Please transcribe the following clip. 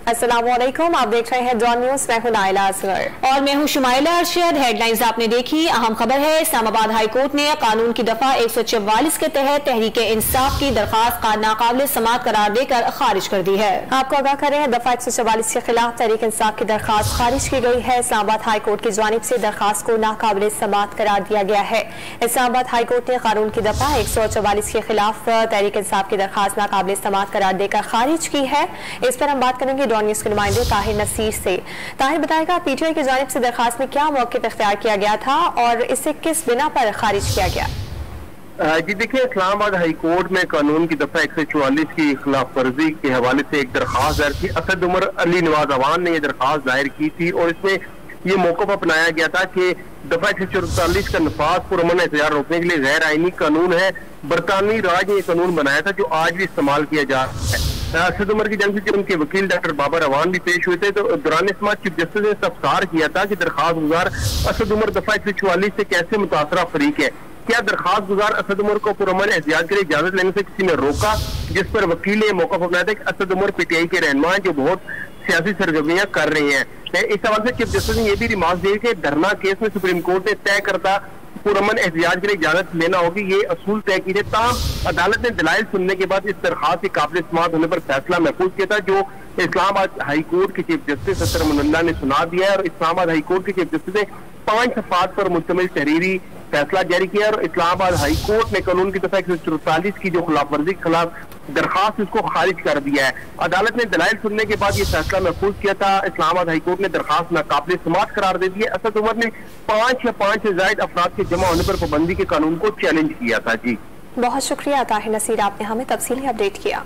अस्सलामुअलैकुम, आप देख रहे हैं डॉन न्यूज। मैं हूं नाइला असगर और मैं हूं शुमाइला अरशद। हेडलाइंस आपने देखी। अहम खबर है, इस्लामाबाद हाई कोर्ट ने कानून की दफा 144 के तहत तहरीक इंसाफ की दरखास्त का नाकाबिल समाअत करार देकर खारिज कर दी है। आपको आगाह करें, दफा 144 के खिलाफ तहरीक इंसाफ की दरखास्त खारिज की गई है। इस्लामाबाद हाई कोर्ट की जानिब से दरखास्त को नाकाबिल समाअत करार दिया गया है। इस्लामाबाद हाई कोर्ट ने कानून की दफा 144 के खिलाफ तहरीक इंसाफ की दरखास्त नाकाबिल समाअत करार देकर खारिज की है। इस पर हम बात करेंगे डॉन न्यूज के नुमाइंदे ताहिर नसीर से। ताहिर बताएगा, पीटीआई की जानिब से दरखास्त में क्या मौक़िफ़ इख्तियार किया गया था और इसे किस बिना पर खारिज किया गया? जी देखिए, इस्लामाबाद हाई कोर्ट में कानून की दफा 144 की खिलाफ वर्जी के हवाले से एक दरखास्त दायर थी। असद उमर अली नवाज अवान ने यह दरखास्त दायर की थी और इसमें ये मौक़िफ़ अपनाया गया था कि दफा 144 का नफाज पुरअमन एहतियात रोकने के लिए गैर आईनी कानून है। बरतानवी राज ने यह कानून बनाया था जो आज भी इस्तेमाल किया जा रहा है। असद उमर की जंग से उनके वकील डॉक्टर बाबर अवान भी पेश हुए थे, तो दौरान समाज चीफ जस्टिस ने इस्तफसार किया था कि दरखास्त गुजार असद उमर दफा 144 से कैसे मुतासरा फरीक है। क्या दरखास्त गुजार असद उमर को पुरअमन एहतियात के लिए इजाजत लेने से किसी ने रोका? जिस पर वकील ने मौक़िफ़ अपनाया था कि असद उमर पीटीआई के रहनुमा हैं जो बहुत सियासी सरगर्मियां कर रहे हैं। इस हवाले से चीफ जस्टिस ने यह भी रिमार्क दिए कि धरना केस में सुप्रीम कोर्ट ने तय करता पुरअमन एहतियात के लिए इजाजत लेना होगी, ये असूल तय किए। ताहम अदालत ने दलाइल सुनने के बाद इस दरखास्त के काबिल इस्तेमाल होने पर फैसला महफूज किया था, जो इस्लामाबाद हाई कोर्ट के चीफ जस्टिस असर मुनल्ला ने सुना दिया है। और इस्लामाबाद हाई कोर्ट के चीफ जस्टिस ने 5 सफ़ात पर मुश्तमिल तहरीरी फैसला जारी किया और इस्लामाबाद हाई कोर्ट ने कानून की दफा 144 की जो खिलाफ वर्जी के खिलाफ दरखास्त उसको खारिज कर दिया है। अदालत ने दलाइल सुनने के बाद ये फैसला महफूज किया था। इस्लामाबाद हाई कोर्ट ने दरखास्त नाकाबिल समाअत करार दे दी है। असद उमर ने 5 या 5 से ज्यादा अफराद के जमा होने पर पाबंदी के कानून को चैलेंज किया था। जी बहुत शुक्रिया ताहिर नसीर, आपने हमें तफसीली अपडेट किया।